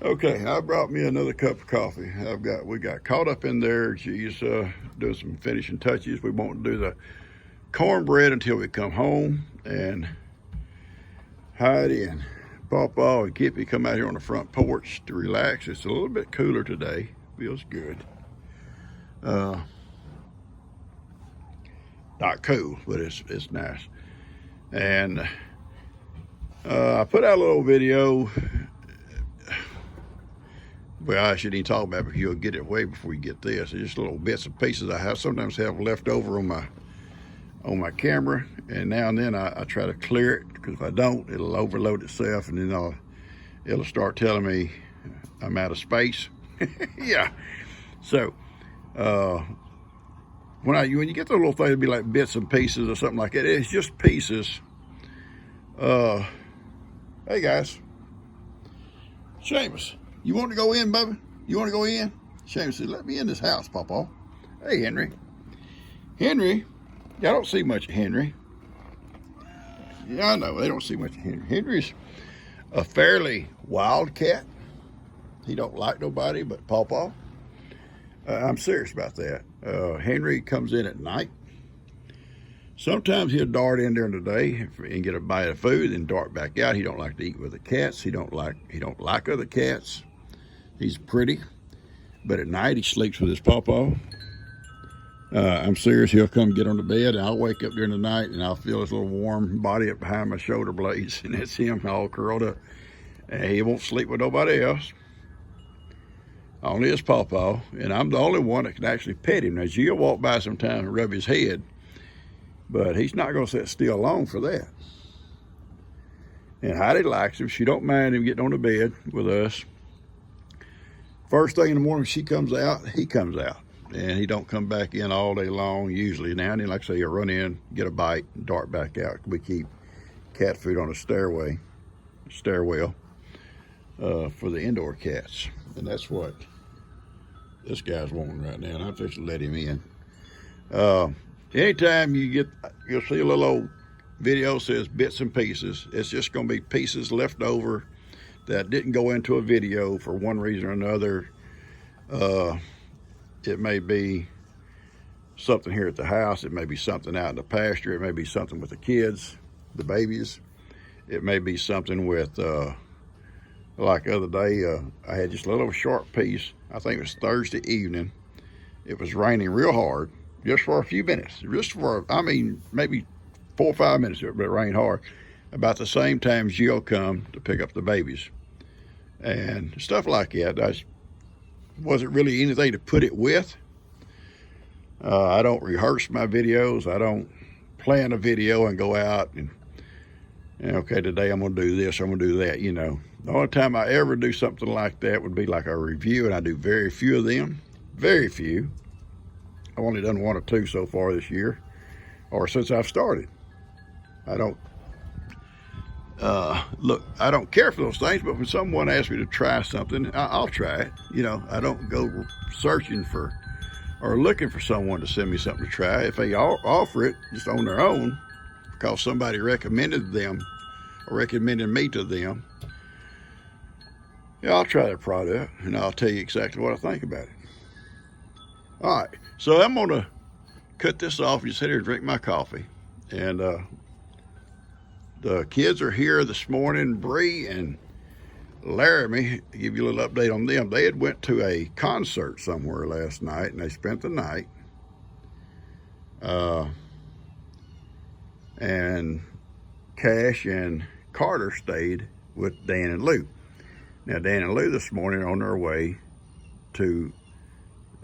Okay, I brought me another cup of coffee. We got caught up in there. She's doing some finishing touches. We won't do the cornbread until we come home and hide in. Pawpaw and Kippy come out here on the front porch to relax. It's a little bit cooler today. Feels good. Uh, Not cool, but it's nice. And I put out a little video. Well, I shouldn't even talk about it because you'll get it away before you get this. It's just little bits and pieces I sometimes have left over on my camera, and now and then I try to clear it, because if I don't, it'll overload itself, and then it'll start telling me I'm out of space. Yeah. So when you get the little thing, it'll be like bits and pieces or something like that. It's just pieces. Hey guys, Seamus, you want to go in, Bubba? You want to go in? Seamus said, "Let me in this house, Pawpaw." Hey, Henry. Henry, I don't see much of Henry. Yeah, I know, they don't see much of Henry. Henry's a fairly wild cat. He don't like nobody but Pawpaw. I'm serious about that. Henry comes in at night. Sometimes he'll dart in during the day and get a bite of food and dart back out. He don't like to eat with the cats. He don't like other cats. He's pretty, but at night he sleeps with his Pawpaw. I'm serious. He'll come get on the bed, and I'll wake up during the night, and I'll feel his little warm body up behind my shoulder blades, and that's him all curled up. And he won't sleep with nobody else. Only his Pawpaw, and I'm the only one that can actually pet him. Now, Gio walk by sometimes and rub his head, but he's not going to sit still long for that. And Heidi likes him. She don't mind him getting on the bed with us. First thing in the morning, she comes out, he comes out. And he don't come back in all day long, usually. Now and then, like I say, he'll run in, get a bite, and dart back out. We keep cat food on a stairwell for the indoor cats. And that's what this guy's wanting right now, and I'm just to let him in. Anytime you'll see a little old video says bits and pieces, it's just going to be pieces left over that didn't go into a video for one reason or another. It may be something here at the house. It may be something out in the pasture. It may be something with the kids, the babies. It may be something with, like the other day, I had just a little short piece. I think it was Thursday evening. It was raining real hard, just for a few minutes. Maybe 4 or 5 minutes, but it rained hard. About the same time Jill come to pick up the babies. And stuff like that. I wasn't really anything to put it with. I don't rehearse my videos. I don't plan a video and go out and okay, today I'm going to do this, I'm going to do that, The only time I ever do something like that would be like a review, and I do very few of them. Very few. I've only done 1 or 2 so far this year, or since I've started. I don't I don't care for those things, but when someone asks me to try something, I'll try it. I don't go searching for or looking for someone to send me something to try. If they offer it just on their own because somebody recommended them or recommended me to them, I'll try the product and I'll tell you exactly what I think about it. All right, so I'm gonna cut this off and just sit here and drink my coffee. And the kids are here this morning. Bree and Laramie, to give you a little update on them, they had went to a concert somewhere last night, and they spent the night. And Cash and Carter stayed with Dan and Lou. Now, Dan and Lou this morning are on their way to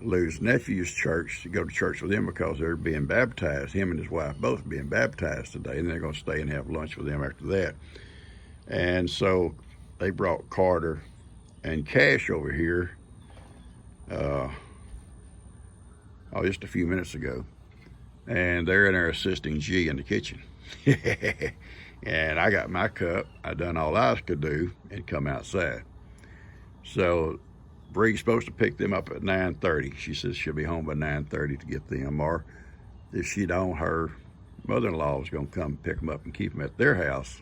Lou's nephew's church to go to church with him because they're being baptized. Him and his wife both being baptized today, and they're going to stay and have lunch with them after that. And so they brought Carter and Cash over here just a few minutes ago, and they're in there assisting G in the kitchen. And I got my cup. I done all I could do and come outside. So Bree's supposed to pick them up at 9:30. She says she'll be home by 9:30 to get them, or if she don't, her mother-in-law is going to come pick them up and keep them at their house,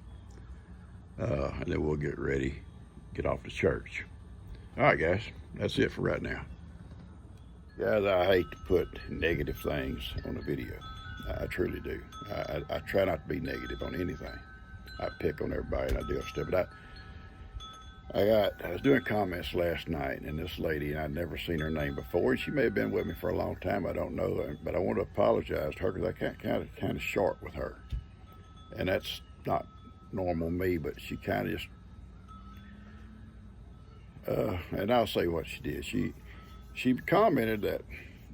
and then we'll get ready, get off to church. All right, guys, that's it for right now. Guys, I hate to put negative things on a video. I truly do. I try not to be negative on anything. I pick on everybody and I do stuff, but I was doing comments last night, and this lady, and I'd never seen her name before, and she may have been with me for a long time, I don't know, but I want to apologize to her because I got kind of sharp with her, and that's not normal me, but she kind of just, and I'll say what she did. She commented that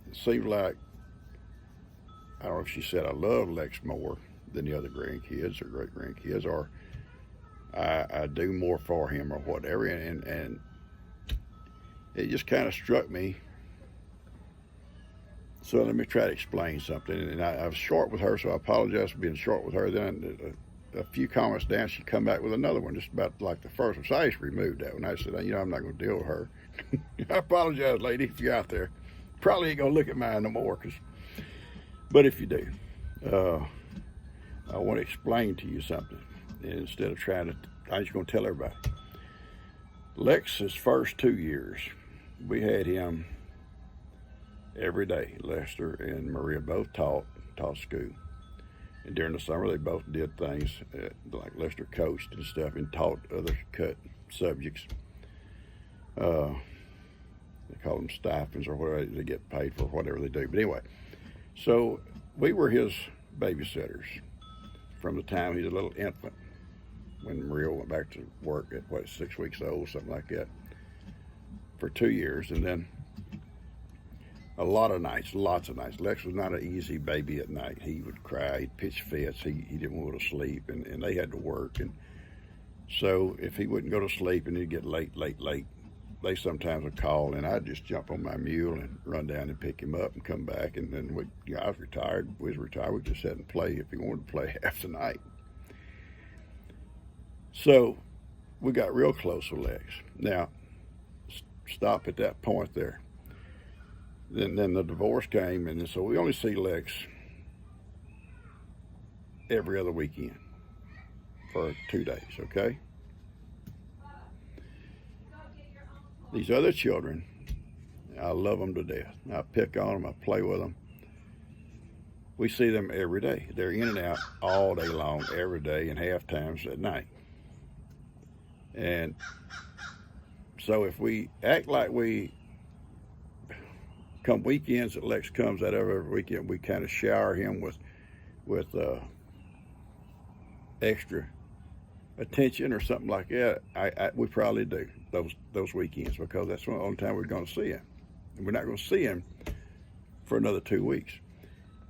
it seemed like, I don't know if she said I love Lex more than the other grandkids or great grandkids, or I do more for him or whatever, and it just kind of struck me. So let me try to explain something. And I was short with her, so I apologize for being short with her. Then a few comments down, she come back with another one, just about like the first one. So I just removed that one. I said, I'm not going to deal with her. I apologize, lady, if you're out there. Probably ain't going to look at mine no more, but if you do, I want to explain to you something. And instead of trying to, I'm just going to tell everybody. Lex's first 2 years, we had him every day. Lester and Maria both taught school. And during the summer, they both did things like Lester coached and stuff and taught other cut subjects. They call them stipends or whatever. They get paid for whatever they do. But anyway, so we were his babysitters from the time he was a little infant, when Maria went back to work at 6 weeks old, something like that, for 2 years. And then a lot of nights, lots of nights. Lex was not an easy baby at night. He would cry, he'd pitch fits, he didn't want to sleep, and they had to work. And so if he wouldn't go to sleep and he'd get late, they sometimes would call, and I'd just jump on my mule and run down and pick him up and come back. And then I was retired, we just had him play if he wanted to play half the night. So we got real close with Lex. Now, stop at that point there. Then the divorce came, and so we only see Lex every other weekend for 2 days, okay? These other children, I love them to death. I pick on them, I play with them. We see them every day. They're in and out all day long, every day, and half times at night. And so if we act like we come weekends that Lex comes out every weekend, we kind of shower him with extra attention or something like that, we probably do those weekends, because that's the only time we're going to see him. And we're not going to see him for another 2 weeks.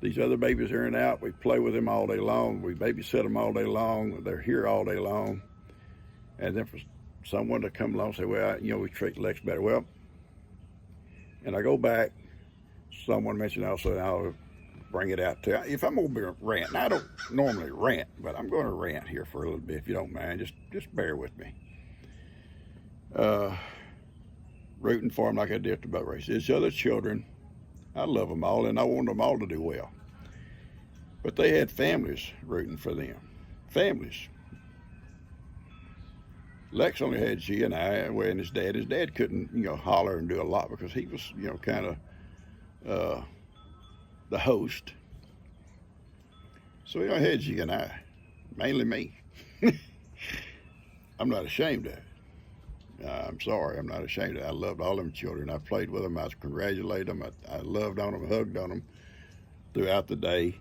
These other babies are in and out. We play with them all day long. We babysit them all day long. They're here all day long. And then for someone to come along and say, well, we treat Lex better. Well, and I go back, someone mentioned also, and I'll bring it out too. If I'm going to be ranting, I don't normally rant, but I'm going to rant here for a little bit, if you don't mind. Just bear with me. Rooting for them like I did at the boat race. These other children, I love them all, and I want them all to do well. But they had families rooting for them. Families. Lex only had G and I, and his dad. His dad couldn't, holler and do a lot because he was, kind of the host. So he only had G and I, mainly me. I'm not ashamed of it. I'm sorry, I'm not ashamed of it. I loved all them children. I played with them. I congratulated them. I loved on them, hugged on them throughout the day.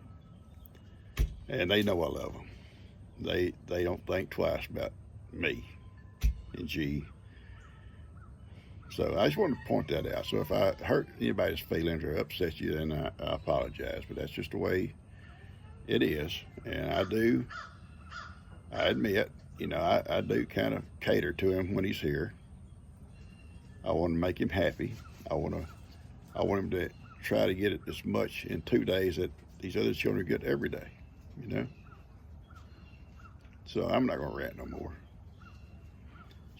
And they know I love them. They don't think twice about me and G. So I just wanted to point that out. So if I hurt anybody's feelings or upset you, then I apologize. But that's just the way it is. And I admit, I do kind of cater to him when he's here. I want to make him happy. I want him to try to get it as much in 2 days that these other children get every day, So I'm not going to rant no more.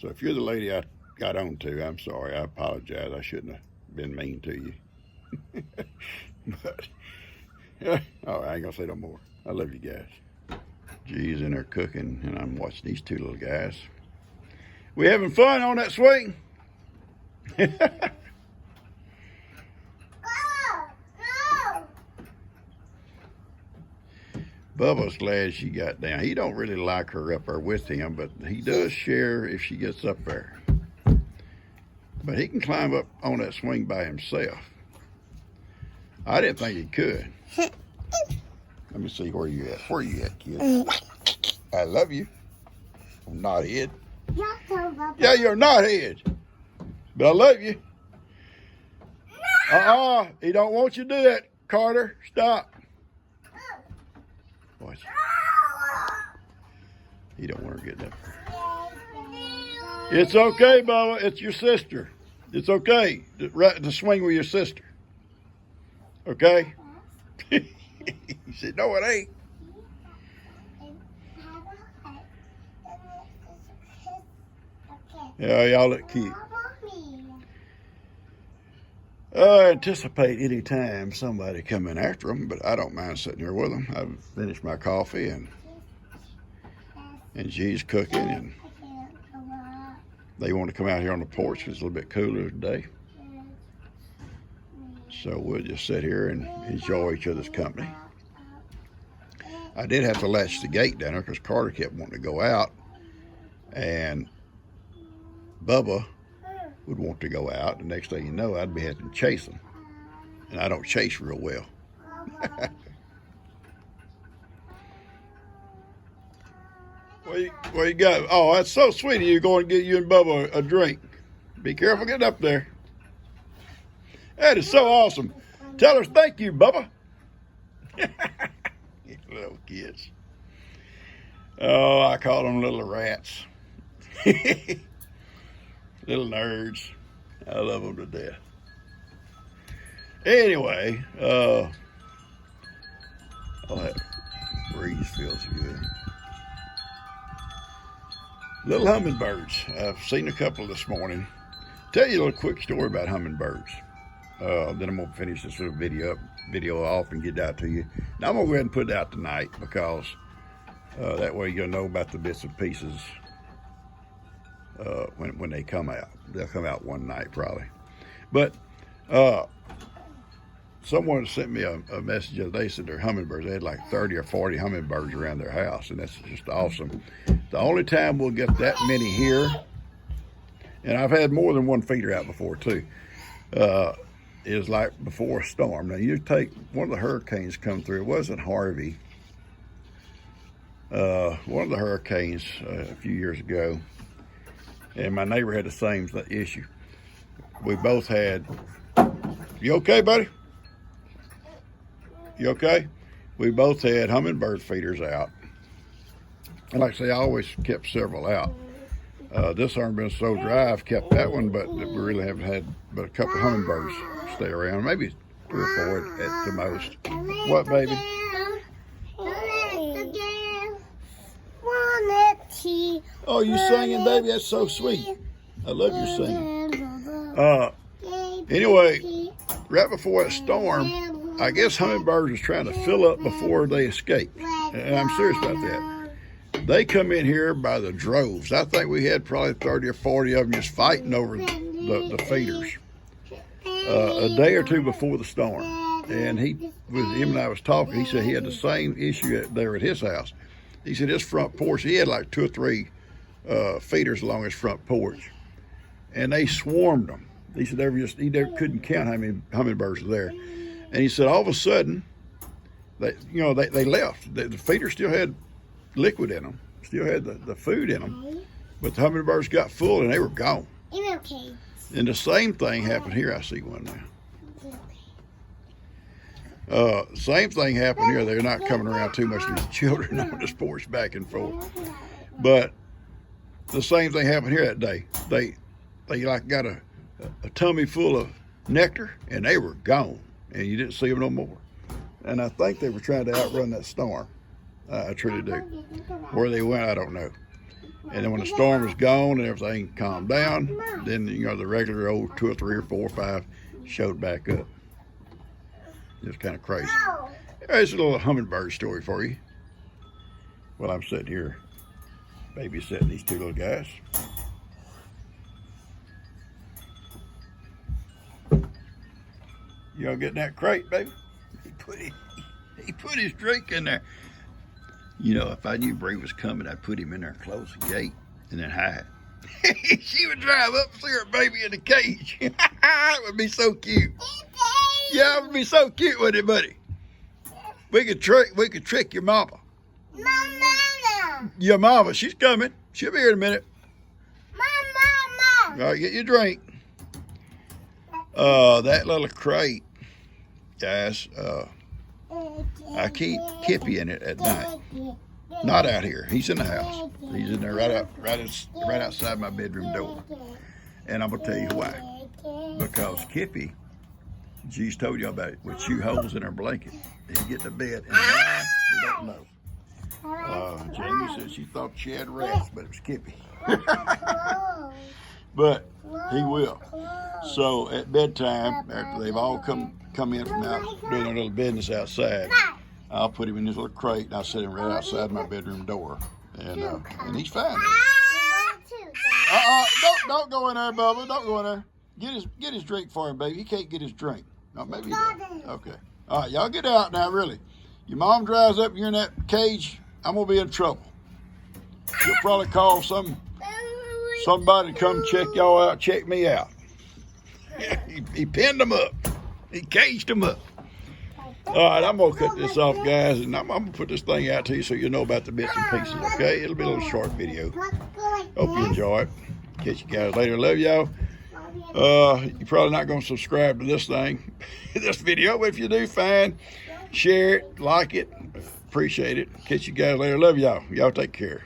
So if you're the lady I got on to, I'm sorry. I apologize. I shouldn't have been mean to you. But, all right, I ain't going to say no more. I love you guys. G's in there cooking, and I'm watching these two little guys. We having fun on that swing? Bubba's glad she got down. He don't really like her up there with him, but he does share if she gets up there. But he can climb up on that swing by himself. I didn't think he could. Let me see where you at. Where you at, kid? I love you. I'm not head. Yeah, you're not head. But I love you. He don't want you to do that, Carter. Stop. Watch. He don't want her getting up there. It's okay, Bubba. It's your sister. It's okay to swing with your sister. Okay? He said, no, it ain't. Yeah, y'all look cute. I anticipate any time somebody coming after them, but I don't mind sitting here with them. I've finished my coffee and she's cooking, and they want to come out here on the porch. It's a little bit cooler today. So we'll just sit here and enjoy each other's company. I did have to latch the gate down there because Carter kept wanting to go out, and Bubba would want to go out. The next thing you know, I'd be having to chase him, and I don't chase real well. Where you got? Oh, that's so sweet of you going to get you and Bubba a drink. Be careful getting up there. That is so awesome. Tell her thank you, Bubba. Little kids. Oh, I call them little rats. Little nerds. I love them to death. Anyway, oh, that breeze feels good. Little hummingbirds. I've seen a couple this morning. Tell you a little quick story about hummingbirds. Then I'm gonna finish this little video off and get it out to you. Now I'm gonna go ahead and put it out tonight because that way you'll know about the bits and pieces when they come out. They'll come out one night probably. But someone sent me a message the other day, said they're hummingbirds. They had like 30 or 40 hummingbirds around their house, and that's just awesome. The only time we'll get that many here, and I've had more than one feeder out before too, is like before a storm. Now you take one of the hurricanes come through. It wasn't Harvey. One of the hurricanes a few years ago, and my neighbor had the same issue. We both had. You okay, buddy? You okay? We both had hummingbird feeders out. And like I say, I always kept several out. This hasn't been so dry, I've kept that one, but we really haven't had but a couple of hummingbirds stay around. Maybe 3 or 4 at the most. What, baby? Oh, you singing, baby? That's so sweet. I love your singing. Anyway, right before that storm, I guess hummingbirds was trying to fill up before they escaped. And I'm serious about that. They come in here by the droves. I think we had probably 30 or 40 of them just fighting over the feeders a day or two before the storm. And him and I was talking. He said he had the same issue there at his house. He said his front porch, he had like 2 or 3 feeders along his front porch, and they swarmed them. He said he couldn't count how many hummingbirds were there. And he said all of a sudden, they left. The feeders still had liquid in them, still had the food in them, but the hummingbirds got full and they were gone. And the same thing happened here. I see one now. Same thing happened here. They're not coming around too much. These children on this porch back and forth. But the same thing happened here that day. They like got a tummy full of nectar and they were gone, and you didn't see them no more. And I think they were trying to outrun that storm. I truly do. Where they went, I don't know. And then when the storm was gone and everything calmed down, then the regular old 2 or 3 or 4 or 5 showed back up. It was kind of crazy. There's a little hummingbird story for you. Well, I'm sitting here babysitting these 2 little guys. You gonna get in that crate, baby? He put his drink in there. You know, if I knew Bree was coming, I'd put him in there, close the gate, and then hide. She would drive up and see her baby in the cage. It would be so cute. Yeah, it would be so cute, wouldn't it, buddy? We could trick your mama. Mama. Your mama, she's coming. She'll be here in a minute. Mama. All right, get your drink. That little crate, guys. I keep Kippy in it at night. Not out here. He's in the house. He's in there right outside my bedroom door. And I'm gonna tell you why. Because Kippy, she's told y'all about it, would chew holes in her blanket. And he'd get to bed and why, we don't know. Jamie said she thought she had rats, but it was Kippy. But he will. So at bedtime, after they've all come in from out doing their little business outside, I'll put him in his little crate and I'll set him right outside my bedroom door. And he's fine. Don't go in there, Bubba. Don't go in there. Get his drink for him, baby. He can't get his drink. No, maybe he don't. Okay. All right, y'all get out now, really. Your mom drives up and you're in that cage, I'm gonna be in trouble. She'll probably call somebody to come check y'all out, check me out. He pinned them up. He caged them up. All right, I'm gonna cut this off, guys, and I'm gonna put this thing out to you so you know about the bits and pieces, okay? It'll be a little short video. Hope you enjoy it. Catch you guys later. Love y'all. You're probably not gonna subscribe to this thing, this video, but if you do, fine. Share it, like it, appreciate it. Catch you guys later. Love y'all. Y'all take care.